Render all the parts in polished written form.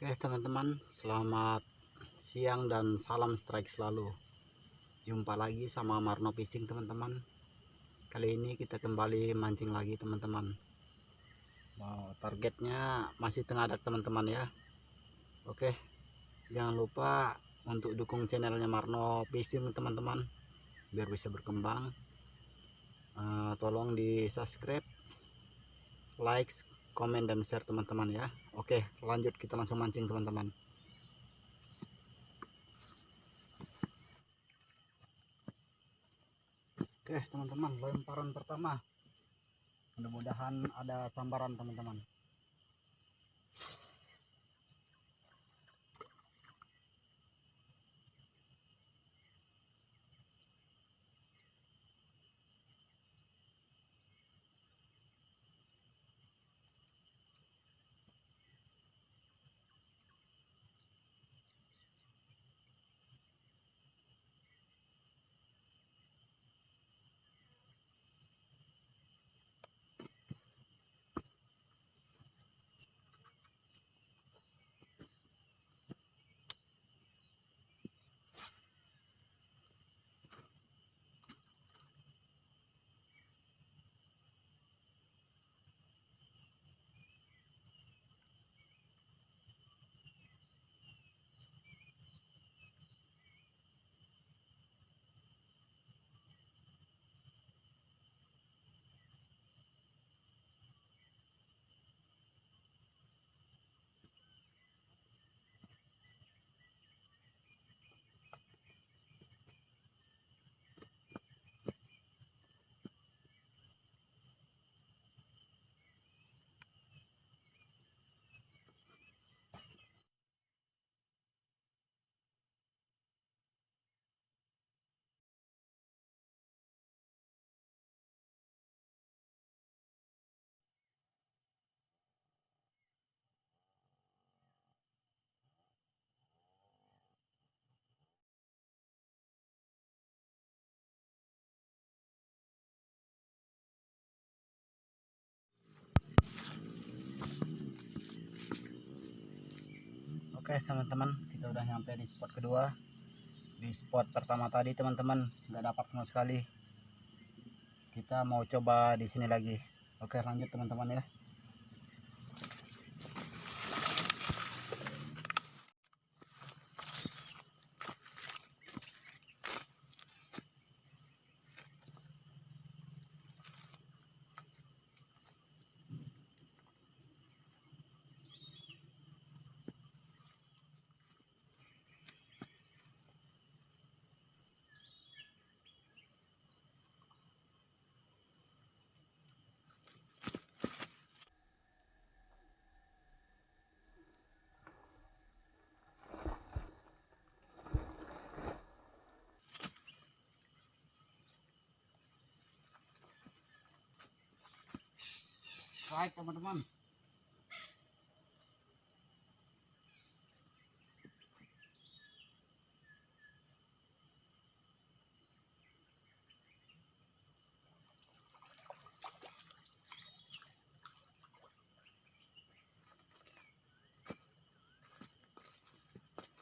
Oke teman-teman, selamat siang dan salam strike selalu. Jumpa lagi sama Marno Fishing teman-teman. Kali ini kita kembali mancing lagi teman-teman. Targetnya masih tengadak teman-teman ya. Oke, jangan lupa untuk dukung channelnya Marno Fishing teman-teman, biar bisa berkembang. Tolong di subscribe, like, komen, dan share teman-teman ya. Oke, lanjut, kita langsung mancing teman-teman. Oke teman-teman, lemparan pertama, mudah-mudahan ada sambaran teman-teman. Oke teman-teman, kita udah nyampe di spot kedua. Di spot pertama tadi teman-teman nggak dapat sama sekali. Kita mau coba di sini lagi. Oke, lanjut teman-teman ya. Baik teman-teman.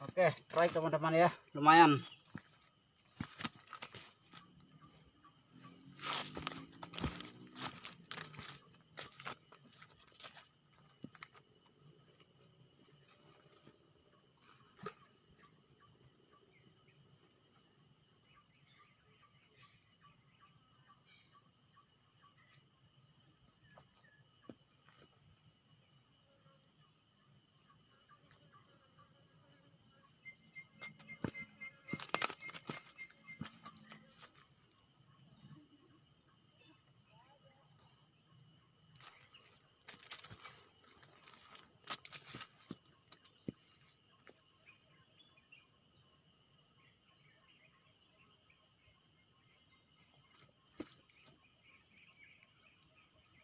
Oke, try teman-teman ya, lumayan.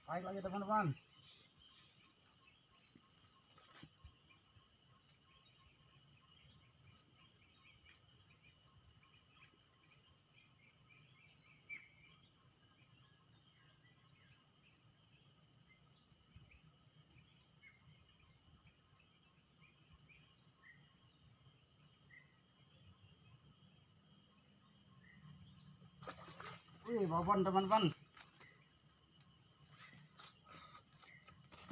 Baik lagi teman-teman. Wih, babon teman-teman.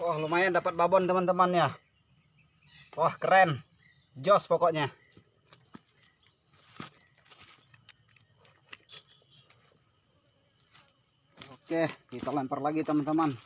Oh, lumayan dapat babon teman-teman ya. Wah, keren. Jos pokoknya. Oke, kita lempar lagi teman-teman.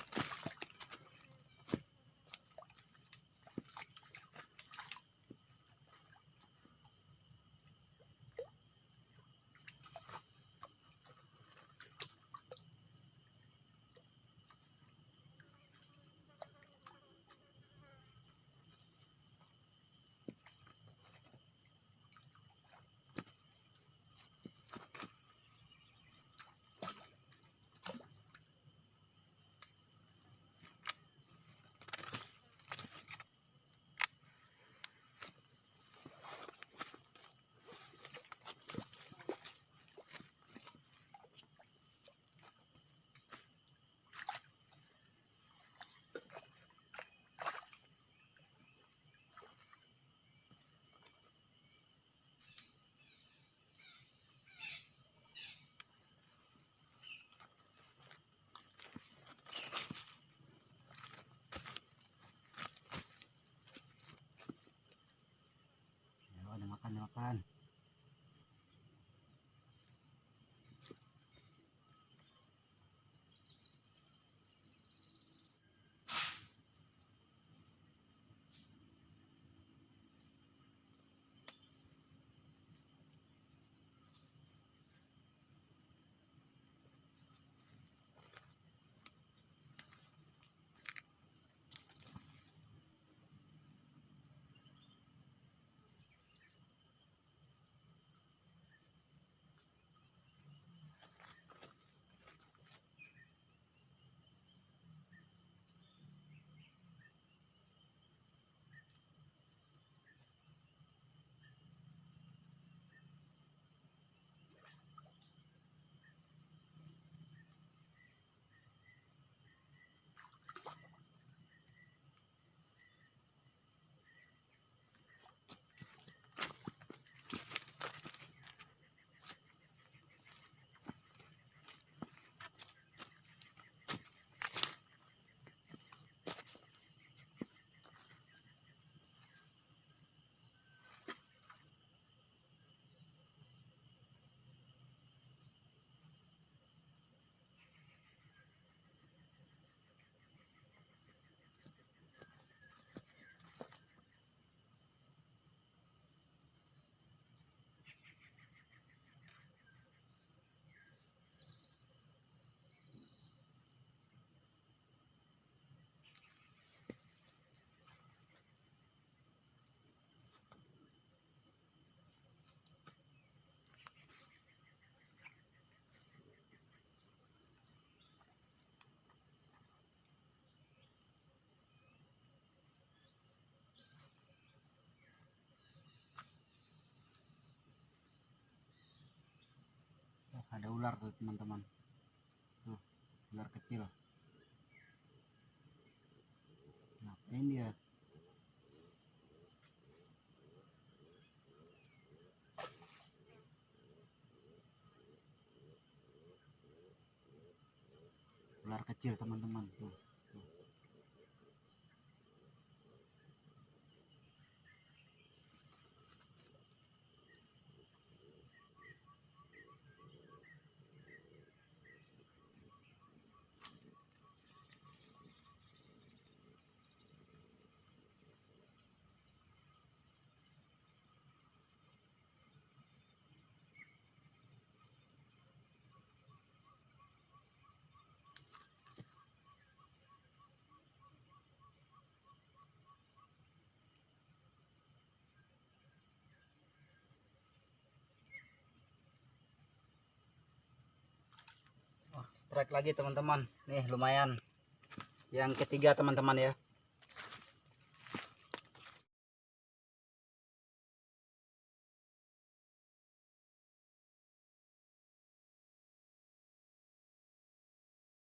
Ayo, ada makan. Ada ular tuh teman-teman. Tuh, ular kecil. Ngapain dia? Ular kecil teman-teman. Tuh. Strike lagi teman-teman. Nih lumayan. Yang ketiga teman-teman ya.